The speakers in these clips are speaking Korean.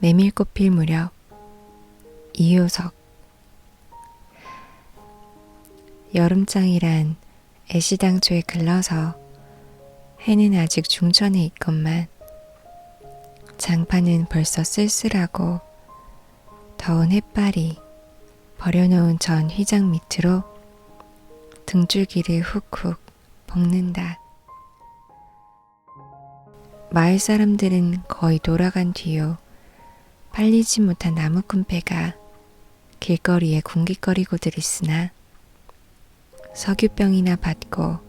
메밀꽃 필 무렵. 이효석. 여름장이란 애시당초에 글러서 해는 아직 중천에 있건만 장판은 벌써 쓸쓸하고 더운 햇발이 버려놓은 전 휘장 밑으로 등줄기를 훅훅 볶는다. 마을 사람들은 거의 돌아간 뒤요 팔리지 못한 나무꾼패가 길거리에 궁깃거리고들 있으나 석유병이나 받고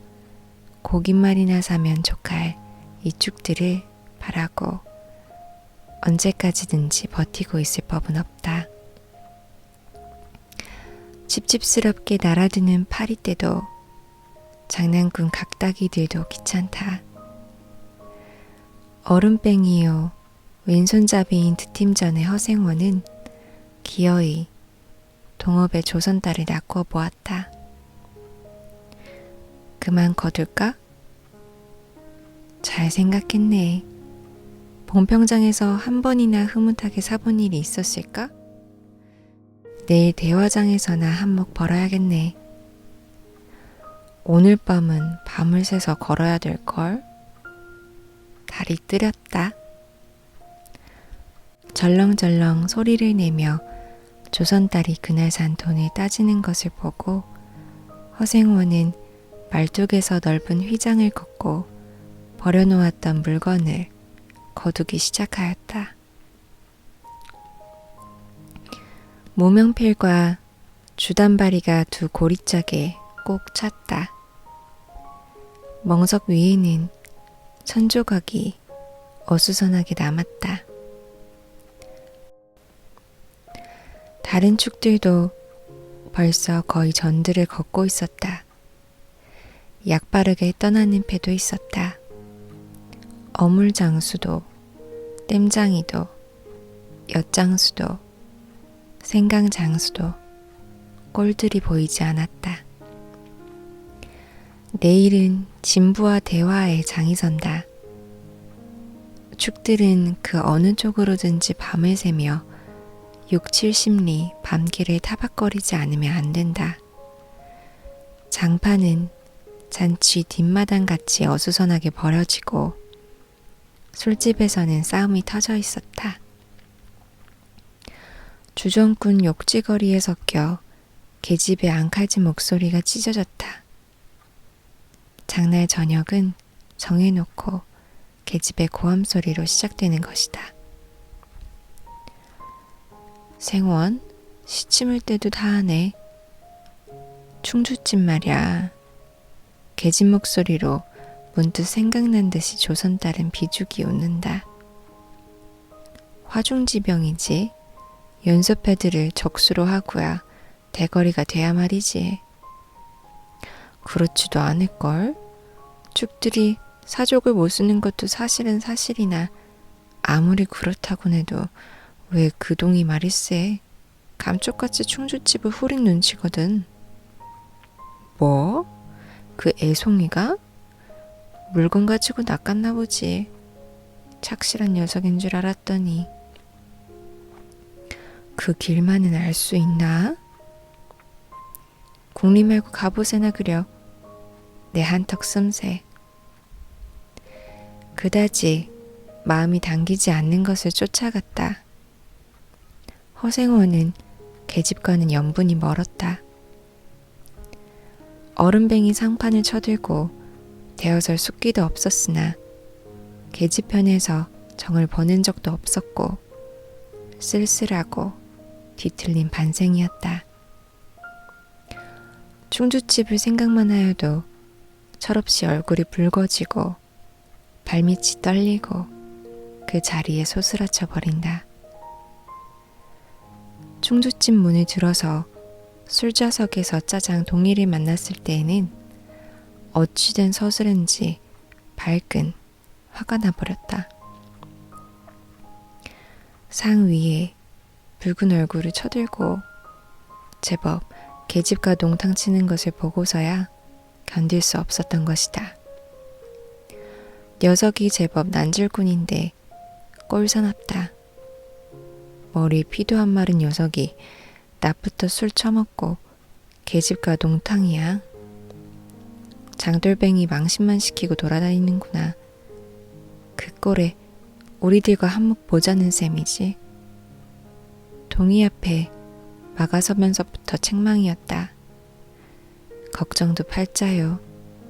고깃말이나 사면 족할 이 축들을 바라고 언제까지든지 버티고 있을 법은 없다. 찝찝스럽게 날아드는 파리떼도 장난꾼 각다기들도 귀찮다. 얼음뱅이요 왼손잡이인 드팀전의 허생원은 기어이 동업의 조선딸을 낚고 보았다. 그만 거둘까? 잘 생각했네. 봉평장에서 한 번이나 흐뭇하게 사본 일이 있었을까? 내일 대화장에서나 한몫 벌어야겠네. 오늘 밤은 밤을 새서 걸어야 될걸? 달이 뜨렸다. 절렁절렁 소리를 내며 조선딸이 그날 산 돈을 따지는 것을 보고 허생원은 말뚝에서 넓은 휘장을 걷고 버려놓았던 물건을 거두기 시작하였다. 모명필과 주단바리가 두 고리짝에 꼭 찼다. 멍석 위에는 천조각이 어수선하게 남았다. 다른 축들도 벌써 거의 전들을 걷고 있었다. 약바르게 떠나는 패도 있었다. 어물장수도, 땜장이도, 엿장수도, 생강장수도 꼴들이 보이지 않았다. 내일은 진부와 대화의 장이 선다. 축들은 그 어느 쪽으로든지 밤을 새며 6, 70리 밤길을 타박거리지 않으면 안 된다. 장판은 잔치 뒷마당같이 어수선하게 버려지고 술집에서는 싸움이 터져 있었다. 주정꾼 욕지거리에 섞여 계집의 앙칼진 목소리가 찢어졌다. 장날 저녁은 정해놓고 계집의 고함소리로 시작되는 것이다. 생원, 시침을 때도 다 하네. 충주집 말야. 계집 목소리로 문득 생각난 듯이 조선딸은 비죽이 웃는다. 화중지병이지. 연소패들을 적수로 하고야 대거리가 돼야 말이지. 그렇지도 않을걸. 축들이 사족을 못 쓰는 것도 사실은 사실이나 아무리 그렇다곤 해도 왜 그 동이 말일세. 감쪽같이 충주집을 후린 눈치거든. 뭐? 그 애송이가? 물건 가지고 낚았나 보지. 착실한 녀석인 줄 알았더니. 그 길만은 알 수 있나? 궁리 말고 갑옷에나 그려. 내 한턱 씀새. 그다지 마음이 당기지 않는 것을 쫓아갔다. 허생원은 계집과는 연분이 멀었다. 얼음뱅이 상판을 쳐들고 대어설 숫기도 없었으나 계집편에서 정을 버는 적도 없었고 쓸쓸하고 뒤틀린 반생이었다. 충주집을 생각만 하여도 철없이 얼굴이 붉어지고 발밑이 떨리고 그 자리에 소스라쳐 버린다. 충주집 문을 들어서 술좌석에서 짜장 동리를 만났을 때에는 어찌된 서술인지 발끈 화가 나버렸다. 상 위에 붉은 얼굴을 쳐들고 제법 계집과 농탕 치는 것을 보고서야 견딜 수 없었던 것이다. 녀석이 제법 난줄꾼인데 꼴사납다. 머리에 피도 안 마른 녀석이 낮부터 술 처먹고 계집과 농탕이야. 장돌뱅이 망신만 시키고 돌아다니는구나. 그 꼴에 우리들과 한몫 보자는 셈이지. 동이 앞에 막아서면서부터 책망이었다. 걱정도 팔자요.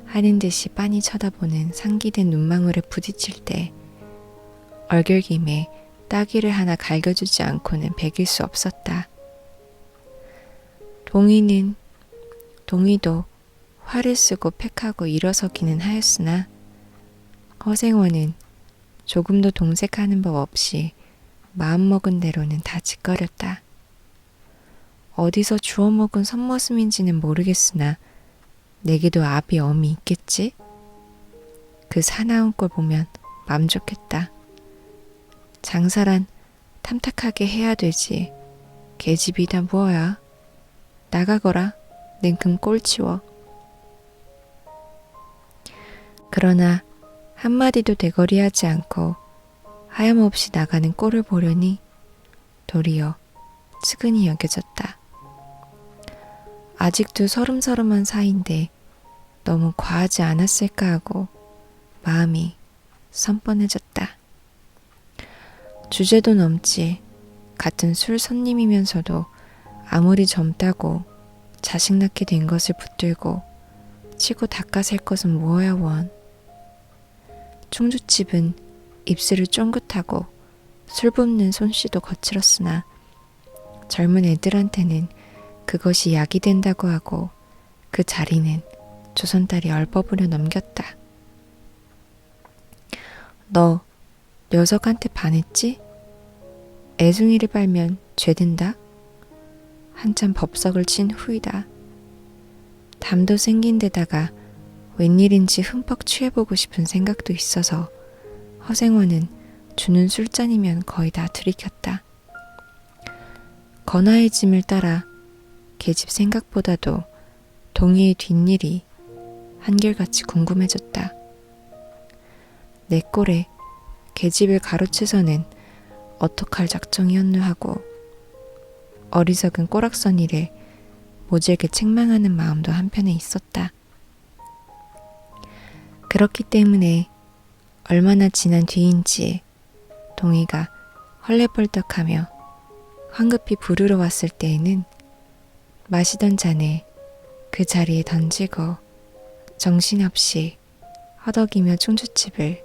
하는 듯이 빤히 쳐다보는 상기된 눈망울에 부딪힐 때 얼결김에 따귀를 하나 갈겨주지 않고는 배길 수 없었다. 동이도 활을 쓰고 팩하고 일어서기는 하였으나 허생원은 조금도 동색하는 법 없이 마음먹은 대로는 다 짓거렸다. 어디서 주워먹은 선머슴인지는 모르겠으나 내게도 아비 엄이 있겠지? 그 사나운 꼴 보면 맘 좋겠다. 장사란 탐탁하게 해야 되지. 계집이다 뭐야. 나가거라. 냉큼 꼴치워. 그러나 한마디도 대거리하지 않고 하염없이 나가는 꼴을 보려니 도리어 측은히 여겨졌다. 아직도 서름서름한 사이인데 너무 과하지 않았을까 하고 마음이 선뻔해졌다. 주제도 넘지. 같은 술 손님이면서도 아무리 젊다고 자식 낳게 된 것을 붙들고 치고 닦아셀 것은 무어야 원. 충주집은 입술을 쫑긋하고 술 붓는 솜씨도 거칠었으나 젊은 애들한테는 그것이 약이 된다고 하고 그 자리는 조선딸이 얼버무려 넘겼다. 너 녀석한테 반했지? 애송이를 빨면 죄된다? 한참 법석을 친 후이다. 담도 생긴 데다가 웬일인지 흠뻑 취해보고 싶은 생각도 있어서 허생원은 주는 술잔이면 거의 다 들이켰다. 건아의 짐을 따라 계집 생각보다도 동희의 뒷일이 한결같이 궁금해졌다. 내 꼴에 계집을 가로채서는 어떡할 작정이었누 하고 어리석은 꼬락서니를 모질게 책망하는 마음도 한편에 있었다. 그렇기 때문에 얼마나 지난 뒤인지 동희가 헐레벌떡하며 황급히 부르러 왔을 때에는 마시던 잔을 그 자리에 던지고 정신없이 허덕이며 충주집을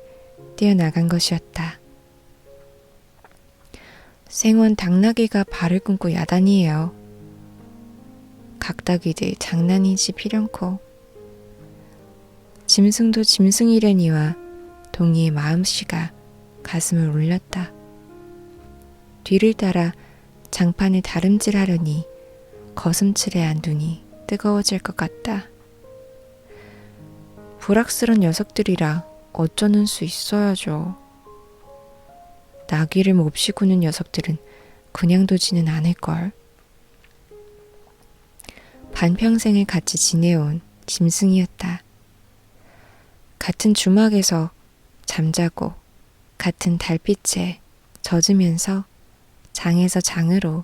뛰어나간 것이었다. 생원 당나귀가 발을 끊고 야단이에요. 각다귀들 장난이지 필연코. 짐승도 짐승이려니와 동희의 마음씨가 가슴을 울렸다. 뒤를 따라 장판을 다름질하려니 거슴츠레한 눈이 뜨거워질 것 같다. 불악스런 녀석들이라 어쩌는 수 있어야죠. 나귀를 몹시 구는 녀석들은 그냥 두지는 않을걸. 반평생을 같이 지내온 짐승이었다. 같은 주막에서 잠자고 같은 달빛에 젖으면서 장에서 장으로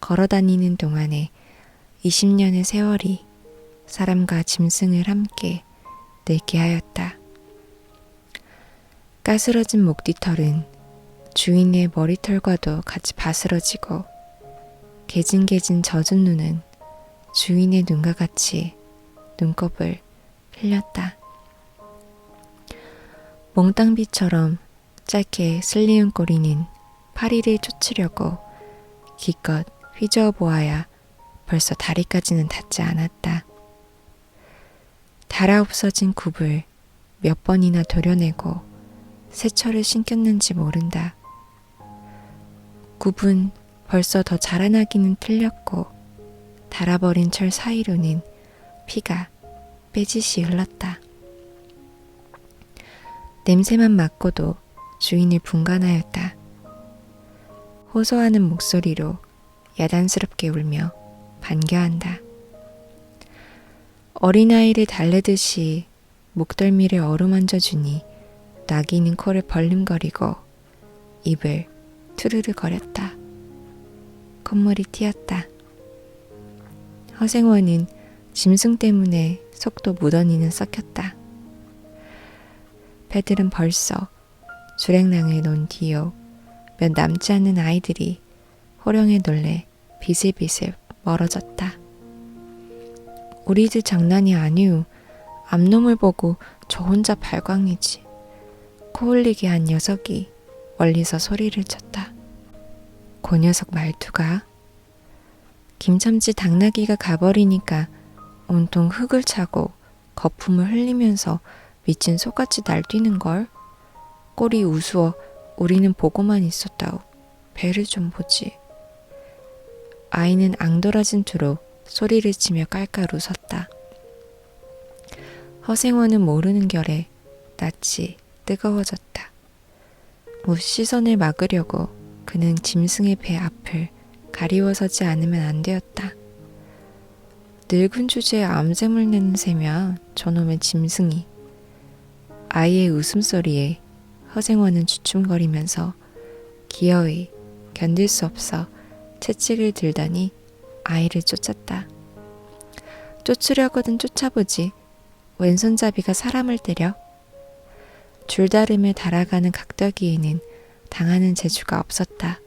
걸어다니는 동안에 20년의 세월이 사람과 짐승을 함께 늙게 하였다. 까스러진 목뒤털은 주인의 머리털과도 같이 바스러지고 개진개진 젖은 눈은 주인의 눈과 같이 눈곱을 흘렸다. 몽땅비처럼 짧게 슬리운 꼬리는 파리를 쫓으려고 기껏 휘저어 보아야 벌써 다리까지는 닿지 않았다. 달아 없어진 굽을 몇 번이나 도려내고 새철을 신겼는지 모른다. 굽은 벌써 더 자라나기는 틀렸고 달아버린 철 사이로는 피가 빼짓이 흘렀다. 냄새만 맡고도 주인을 분간하였다. 호소하는 목소리로 야단스럽게 울며 반겨한다. 어린아이를 달래듯이 목덜미를 어루만져주니 나귀는 코를 벌림거리고 입을 투르르 거렸다. 콧물이 튀었다. 허생원은 짐승 때문에 속도 무던히는 썩혔다. 배들은 벌써 주랭랑을 놓은 뒤요. 몇 남지 않는 아이들이 호령에 놀래 비슬비슬 멀어졌다. 우리들 장난이 아니오. 암놈을 보고 저 혼자 발광이지. 코 흘리게 한 녀석이 멀리서 소리를 쳤다. 그 녀석 말투가? 김첨지 당나귀가 가버리니까 온통 흙을 차고 거품을 흘리면서 미친 소같이 날뛰는걸. 꼴이 우스워 우리는 보고만 있었다오. 배를 좀 보지. 아이는 앙돌아진 투로 소리를 치며 깔깔 웃었다. 허생원은 모르는 결에 낯이 뜨거워졌다. 시선을 막으려고 그는 짐승의 배 앞을 가리워서지 않으면 안 되었다. 늙은 주제에 암샘을 내는 셈이야 저놈의 짐승이. 아이의 웃음소리에 허생원은 주춤거리면서 기어이 견딜 수 없어 채찍을 들더니 아이를 쫓았다. 쫓으려거든 쫓아보지. 왼손잡이가 사람을 때려. 줄다름에 달아가는 각더기에는 당하는 재주가 없었다.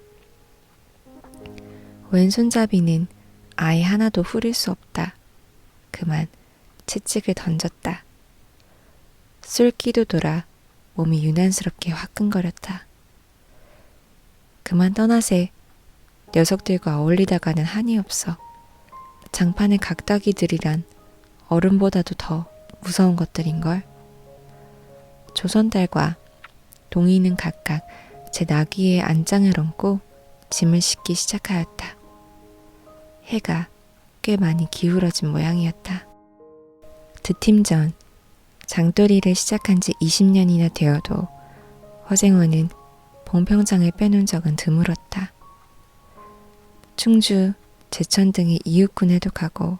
왼손잡이는 아이 하나도 후릴 수 없다. 그만 채찍을 던졌다. 쏠기도 돌아 몸이 유난스럽게 화끈거렸다. 그만 떠나세. 녀석들과 어울리다가는 한이 없어. 장판의 각더기들이란 어른보다도 더 무서운 것들인걸. 조선달과 동이는 각각 제 나귀의 안장을 얹고 짐을 싣기 시작하였다. 해가 꽤 많이 기울어진 모양이었다. 드팀 전 장돌이를 시작한 지 20년이나 되어도 허생원은 봉평장을 빼놓은 적은 드물었다. 충주, 제천 등의 이웃군에도 가고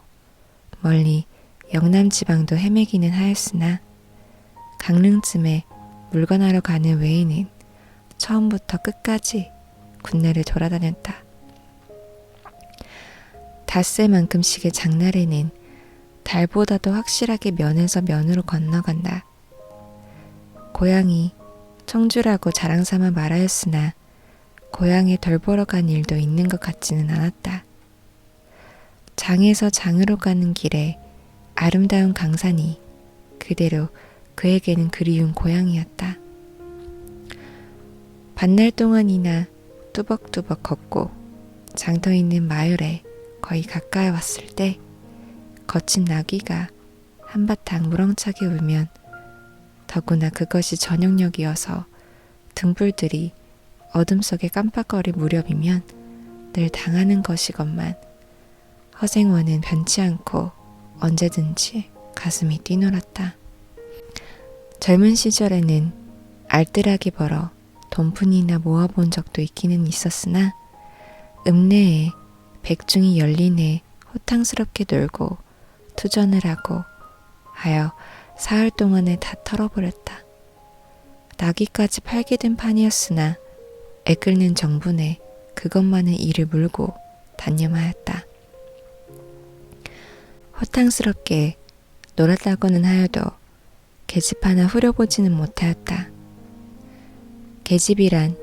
멀리 영남 지방도 헤매기는 하였으나 강릉쯤에 물건하러 가는 외에는 처음부터 끝까지 군내를 돌아다녔다. 닷새만큼씩의 장날에는 달보다도 확실하게 면에서 면으로 건너간다. 고향이 청주라고 자랑삼아 말하였으나 고향에 덜 보러 간 일도 있는 것 같지는 않았다. 장에서 장으로 가는 길에 아름다운 강산이 그대로 그에게는 그리운 고향이었다. 반날 동안이나 뚜벅뚜벅 걷고 장터 있는 마을에 거의 가까이 왔을 때 거친 나귀가 한바탕 무렁차게 울면 더구나 그것이 저녁녘이어서 등불들이 어둠 속에 깜빡거릴 무렵이면 늘 당하는 것이건만 허생원은 변치 않고 언제든지 가슴이 뛰놀았다. 젊은 시절에는 알뜰하게 벌어 돈푼이나 모아본 적도 있기는 있었으나 읍내에 백중이 열리네 호탕스럽게 놀고 투전을 하고 하여 사흘 동안에 다 털어버렸다. 나귀까지 팔게 된 판이었으나 애끓는 정분에 그것만은 이를 물고 단념하였다. 호탕스럽게 놀았다고는 하여도 계집 하나 후려보지는 못하였다. 계집이란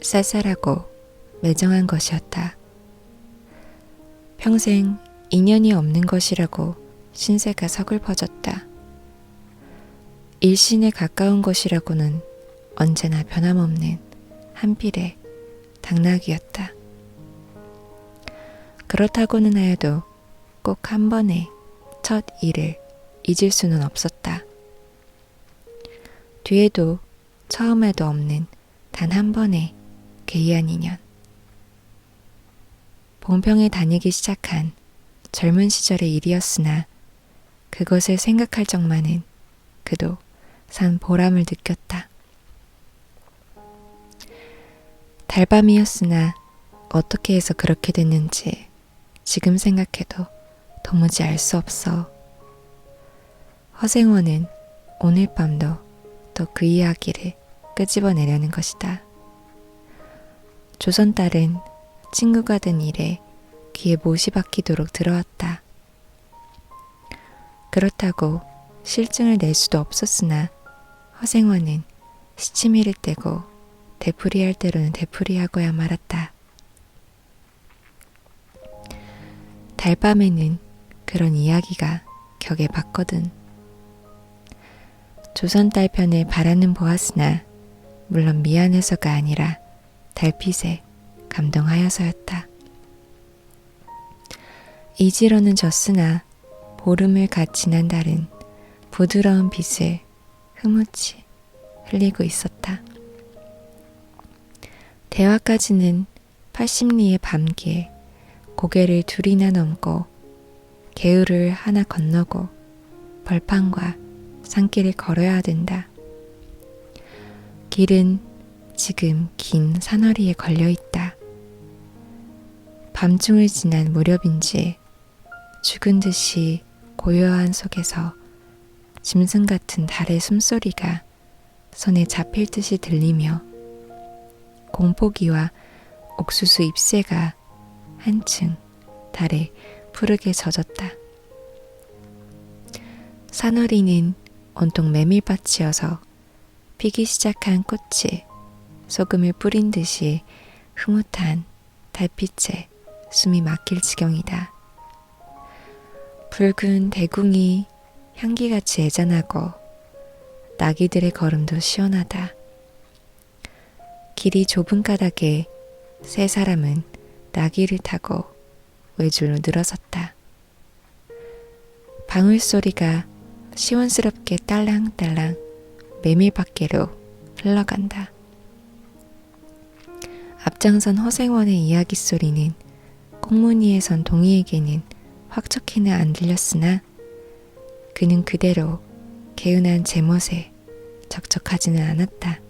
쌀쌀하고 매정한 것이었다. 평생 인연이 없는 것이라고 신세가 서글퍼졌다. 일신에 가까운 것이라고는 언제나 변함없는 한필의 당나귀였다. 그렇다고는 하여도 꼭 한 번의 첫 일을 잊을 수는 없었다. 뒤에도 처음에도 없는 단 한 번의 괴이한 인연. 봉평에 다니기 시작한 젊은 시절의 일이었으나 그것을 생각할 적만은 그도 산 보람을 느꼈다. 달밤이었으나 어떻게 해서 그렇게 됐는지 지금 생각해도 도무지 알 수 없어. 허생원은 오늘 밤도 또 그 이야기를 끄집어내려는 것이다. 조선딸은 친구가 된 이래 귀에 못이 박히도록 들어왔다. 그렇다고 실증을 낼 수도 없었으나 허생원은 시치미를 떼고 되풀이할 대로는 되풀이하고야 말았다. 달밤에는 그런 이야기가 격에 받거든. 조선 딸편을 바라는 보았으나 물론 미안해서가 아니라 달빛에 감동하여서였다. 이지로는 졌으나 보름을 갓 지난 달은 부드러운 빛을 흐뭇이 흘리고 있었다. 대화까지는 80리의 밤길 고개를 둘이나 넘고 개울을 하나 건너고 벌판과 산길을 걸어야 된다. 길은 지금 긴 산허리에 걸려 있다. 밤중을 지난 무렵인지 죽은 듯이 고요한 속에서 짐승 같은 달의 숨소리가 손에 잡힐 듯이 들리며 공포기와 옥수수 잎새가 한층 달에 푸르게 젖었다. 산허리는 온통 메밀밭이어서 피기 시작한 꽃이 소금을 뿌린 듯이 흐뭇한 달빛에 숨이 막힐 지경이다. 붉은 대궁이 향기같이 애잔하고 나귀들의 걸음도 시원하다. 길이 좁은 까닭에 세 사람은 나귀를 타고 외줄로 늘어섰다. 방울소리가 시원스럽게 딸랑딸랑 메밀밖에로 흘러간다. 앞장선 허생원의 이야기 소리는 꽁무니에 선 동이에게는 확척히는 안 들렸으나 그는 그대로 개운한 제멋에 적적하지는 않았다.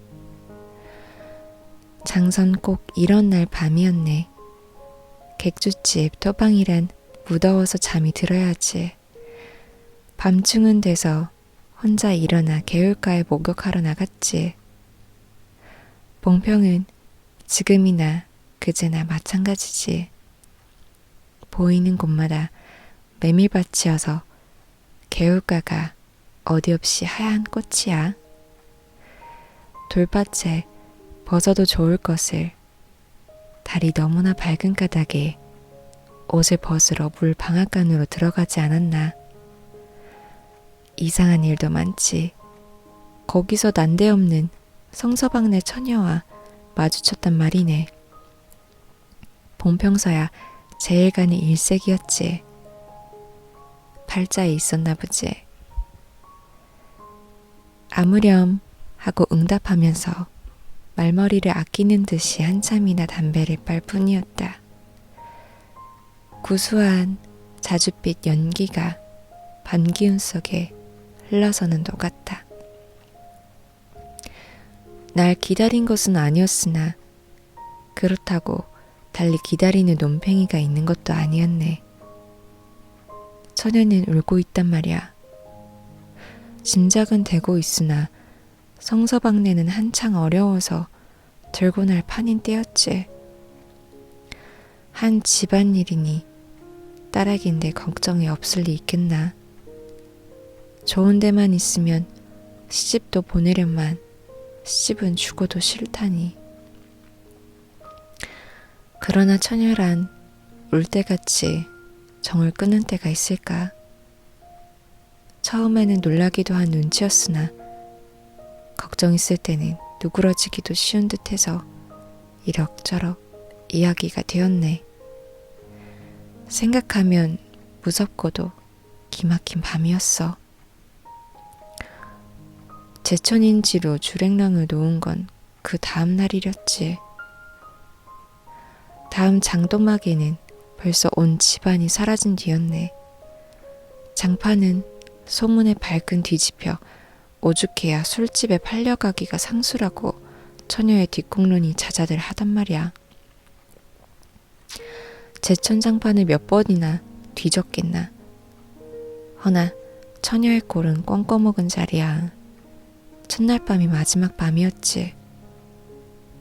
장선 꼭 이런 날 밤이었네. 객주집 토방이란 무더워서 잠이 들어야지. 밤중은 돼서 혼자 일어나 개울가에 목욕하러 나갔지. 봉평은 지금이나 그제나 마찬가지지. 보이는 곳마다 메밀밭이어서 개울가가 어디 없이 하얀 꽃이야. 돌밭에 벗어도 좋을 것을 달이 너무나 밝은 까닭에 옷을 벗으러 물 방앗간으로 들어가지 않았나. 이상한 일도 많지. 거기서 난데없는 성서방네 처녀와 마주쳤단 말이네. 봉평서야 제일간이 일색이었지. 팔자에 있었나 보지. 아무렴 하고 응답하면서 말머리를 아끼는 듯이 한참이나 담배를 빨 뿐이었다. 구수한 자줏빛 연기가 밤 기운 속에 흘러서는 녹았다. 날 기다린 것은 아니었으나 그렇다고 달리 기다리는 논팽이가 있는 것도 아니었네. 처녀는 울고 있단 말이야. 짐작은 되고 있으나 성서방네는 한창 어려워서 들고 날 판인 때였지. 한 집안일이니 딸에겐데 걱정이 없을 리 있겠나. 좋은 데만 있으면 시집도 보내련만 시집은 죽어도 싫다니. 그러나 처녀란 울 때같이 정을 끊는 때가 있을까. 처음에는 놀라기도 한 눈치였으나 걱정 있을 때는 누그러지기도 쉬운 듯해서 이럭저럭 이야기가 되었네. 생각하면 무섭고도 기막힌 밤이었어. 제천인지로 주랭랑을 놓은 건 그 다음 날이렸지. 다음 장도막에는 벌써 온 집안이 사라진 뒤였네. 장판은 소문에 발끈 뒤집혀 오죽해야 술집에 팔려가기가 상수라고 처녀의 뒷공론이 자자들 하단 말이야. 제천 장판을 몇 번이나 뒤졌겠나. 허나 처녀의 꼴은 껌껌먹은 자리야. 첫날 밤이 마지막 밤이었지.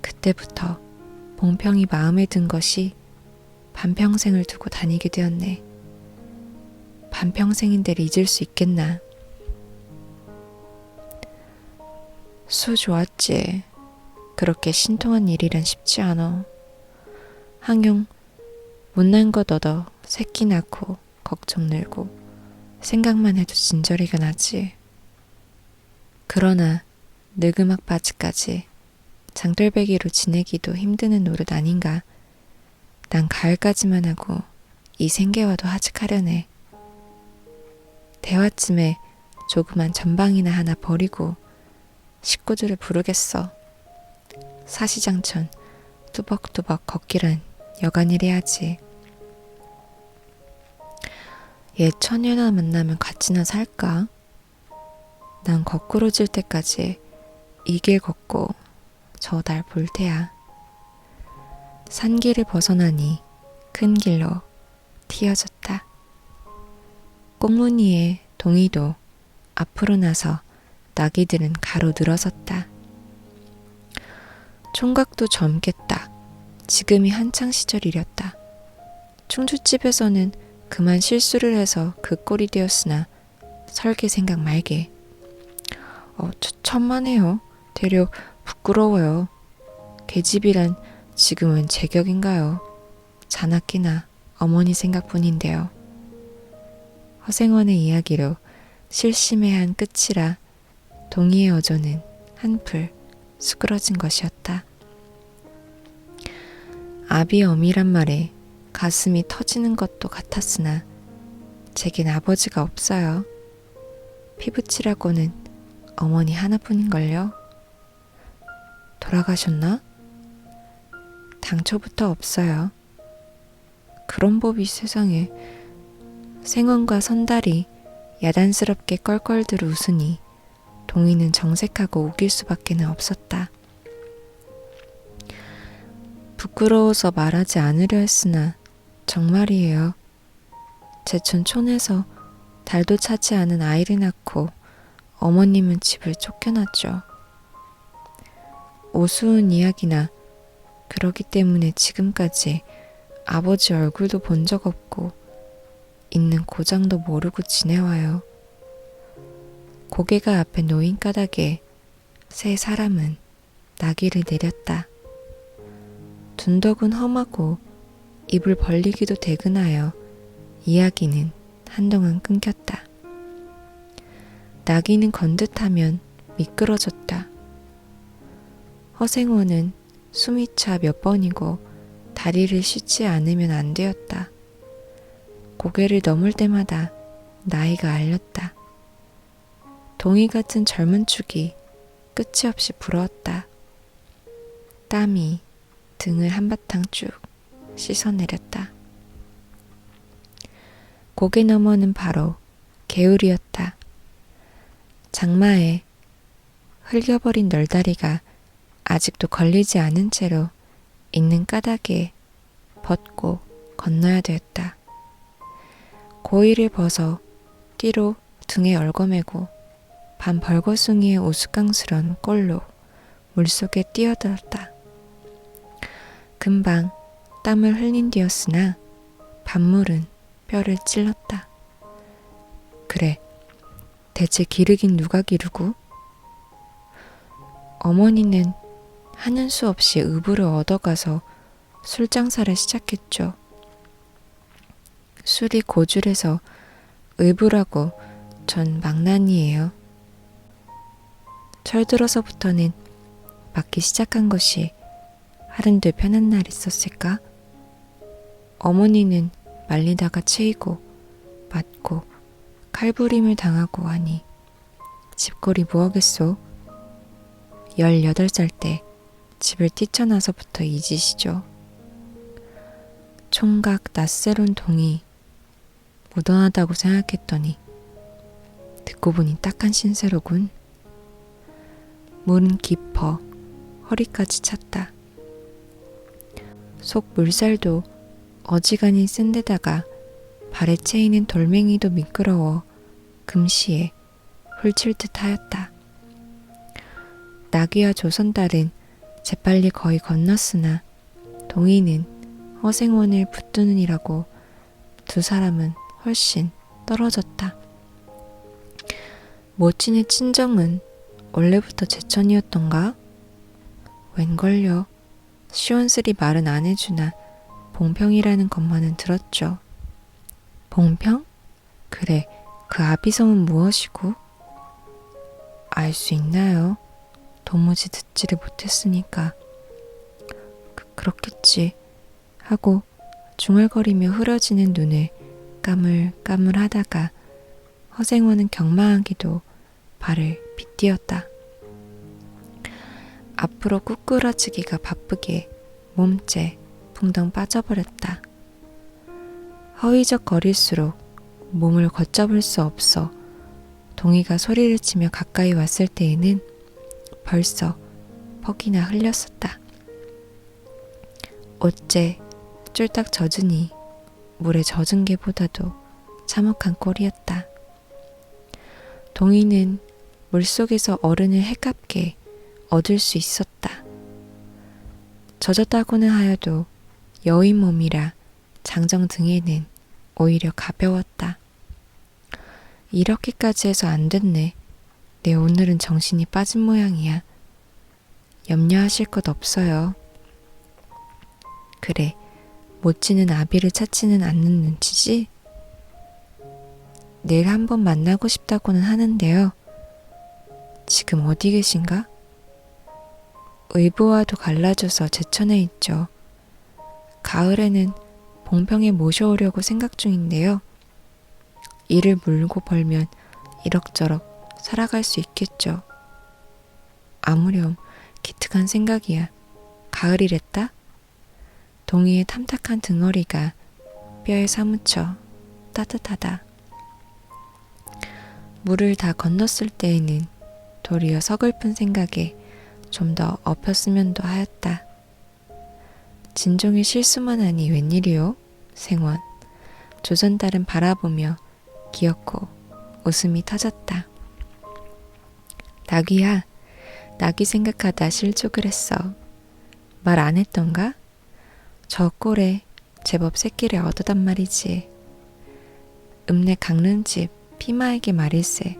그때부터 봉평이 마음에 든 것이 반평생을 두고 다니게 되었네. 반평생인들 잊을 수 있겠나. 수 좋았지. 그렇게 신통한 일이란 쉽지 않아. 항용 못난 것 얻어 새끼 낳고 걱정 늘고 생각만 해도 진저리가 나지. 그러나 느그막 바지까지 장돌배기로 지내기도 힘드는 노릇 아닌가. 난 가을까지만 하고 이 생계와도 하직하려네. 대화쯤에 조그만 전방이나 하나 버리고 식구들을 부르겠어. 사시장천 뚜벅뚜벅 걷기란 여간일해야지. 얘 처녀나 만나면 같이나 살까? 난 거꾸로 질 때까지 이 길 걷고 저 달 볼 테야. 산길을 벗어나니 큰 길로 튀어졌다. 꽁무니에 동이도 앞으로 나서 나귀들은 가로 늘어섰다. 총각도 젊겠다. 지금이 한창 시절이렸다. 충주집에서는 그만 실수를 해서 그 꼴이 되었으나 설계 생각 말게. 천만에요. 되려 부끄러워요. 계집이란 지금은 제격인가요? 자나끼나 어머니 생각뿐인데요. 허생원의 이야기로 실심해한 끝이라 동의의 어조는 한풀 수그러진 것이었다. 아비 어미란 말에 가슴이 터지는 것도 같았으나 제겐 아버지가 없어요. 피부치라고는 어머니 하나뿐인걸요. 돌아가셨나? 당초부터 없어요. 그런 법이 세상에. 생원과 선달이 야단스럽게 껄껄들 웃으니 동이는 정색하고 우길 수밖에는 없었다. 부끄러워서 말하지 않으려 했으나 정말이에요. 제촌 촌에서 달도 차지 않은 아이를 낳고 어머님은 집을 쫓겨났죠. 오수은 이야기나 그러기 때문에 지금까지 아버지 얼굴도 본 적 없고 있는 고장도 모르고 지내와요. 고개가 앞에 놓인 까닭에 세 사람은 나귀를 내렸다. 둔덕은 험하고 입을 벌리기도 대근하여 이야기는 한동안 끊겼다. 나귀는 건듯하면 미끄러졌다. 허생원은 숨이 차 몇 번이고 다리를 쉬지 않으면 안 되었다. 고개를 넘을 때마다 나이가 알렸다. 동이 같은 젊은 축이 끝이 없이 부러웠다. 땀이 등을 한바탕 쭉 씻어내렸다. 고개 너머는 바로 개울이었다. 장마에 흘겨버린 널다리가 아직도 걸리지 않은 채로 있는 까닭에 벗고 건너야 되었다. 고이를 벗어 띠로 등에 얽어매고 밤 벌거숭이의 우스꽝스런 꼴로 물속에 뛰어들었다. 금방 땀을 흘린 뒤였으나 밤물은 뼈를 찔렀다. 그래, 대체 기르긴 누가 기르고? 어머니는 하는 수 없이 의부를 얻어가서 술장사를 시작했죠. 술이 고줄해서 의부라고 전 망나니예요. 철들어서부터는 맞기 시작한 것이 하른들 편한 날 있었을까? 어머니는 말리다가 채이고 맞고 칼부림을 당하고 하니 집골이 뭐하겠소? 18살 때 집을 뛰쳐나서부터 이 짓이죠. 총각 낯새로운 동이 무던하다고 생각했더니 듣고 보니 딱한 신세로군. 물은 깊어 허리까지 찼다. 속 물살도 어지간히 쓴 데다가 발에 채이는 돌멩이도 미끄러워 금시에 훌칠 듯 하였다. 나귀와 조선달은 재빨리 거의 건넜으나 동이는 허생원을 붙드느니라고 두 사람은 훨씬 떨어졌다. 모친의 친정은 원래부터 제천이었던가? 웬걸요. 시원스리 말은 안 해주나 봉평이라는 것만은 들었죠. 봉평? 그래, 그 아비성은 무엇이고? 알 수 있나요? 도무지 듣지를 못했으니까. 그렇겠지 하고 중얼거리며 흐려지는 눈을 까물까물 하다가 허생원은 경망하기도 발을 빗디었다. 앞으로 꾸꾸라지기가 바쁘게 몸째 붕덩 빠져버렸다. 허위적거릴수록 몸을 걷잡을 수 없어 동희가 소리를 치며 가까이 왔을 때에는 벌써 퍽이나 흘렸었다. 어째 쫄딱 젖으니 물에 젖은 게보다도 참혹한 꼴이었다. 동희는 물속에서 어른을 해깝게 얻을 수 있었다. 젖었다고는 하여도 여인 몸이라 장정 등에는 오히려 가벼웠다. 이렇게까지 해서 안 됐네. 내 오늘은 정신이 빠진 모양이야. 염려하실 것 없어요. 그래, 모치는 아비를 찾지는 않는 눈치지? 내일 한번 만나고 싶다고는 하는데요. 지금 어디 계신가? 의부와도 갈라져서 제천에 있죠. 가을에는 봉평에 모셔오려고 생각 중인데요. 일을 물고 벌면 이럭저럭 살아갈 수 있겠죠. 아무렴 기특한 생각이야. 가을이랬다? 동희의 탐탁한 등허리가 뼈에 사무쳐 따뜻하다. 물을 다 건넜을 때에는 도리어 서글픈 생각에 좀 더 엎였으면도 하였다. 진종의 실수만 하니 웬일이요? 생원. 조선딸은 바라보며 귀엽고 웃음이 터졌다. 낙이야, 낙이 생각하다 실족을 했어. 말 안 했던가? 저 꼴에 제법 새끼를 얻어단 말이지. 읍내 강릉집 피마에게 말일세.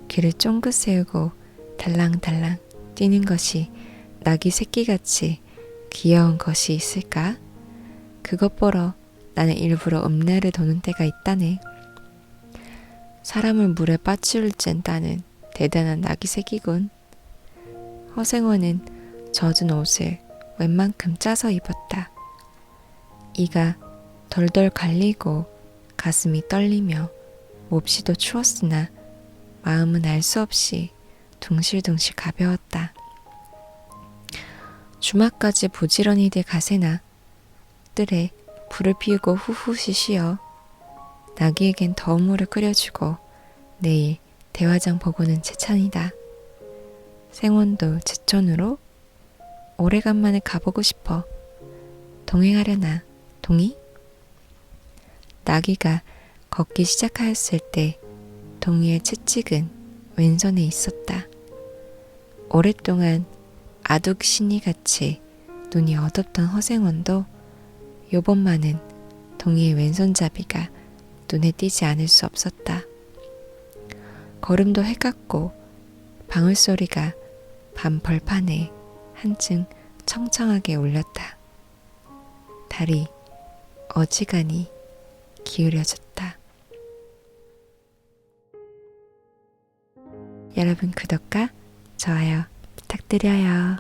귀를 쫑긋 세우고 달랑달랑 뛰는 것이 낙이 새끼같이 귀여운 것이 있을까? 그것 보러 나는 일부러 읍내를 도는 때가 있다네. 사람을 물에 빠치울 젠 따는 대단한 낙이 새끼군. 허생원은 젖은 옷을 웬만큼 짜서 입었다. 이가 덜덜 갈리고 가슴이 떨리며 몹시도 추웠으나 마음은 알 수 없이 둥실둥실 가벼웠다. 주막까지 부지런히들 가세나. 뜰에 불을 피우고 후후시 쉬어. 나기에겐 더운 물을 끓여주고 내일 대화장 보고는 제천이다. 생원도 제천으로? 오래간만에 가보고 싶어. 동행하려나, 동희? 나기가 걷기 시작하였을 때 동희의 채찍은 왼손에 있었다. 오랫동안 아둑신이같이 눈이 어둡던 허생원도 요번만은 동희의 왼손잡이가 눈에 띄지 않을 수 없었다. 걸음도 해갔고 방울소리가 밤 벌판에 한층 청청하게 울렸다. 달이 어지간히 기울여졌다. 여러분 구독과 좋아요 부탁드려요.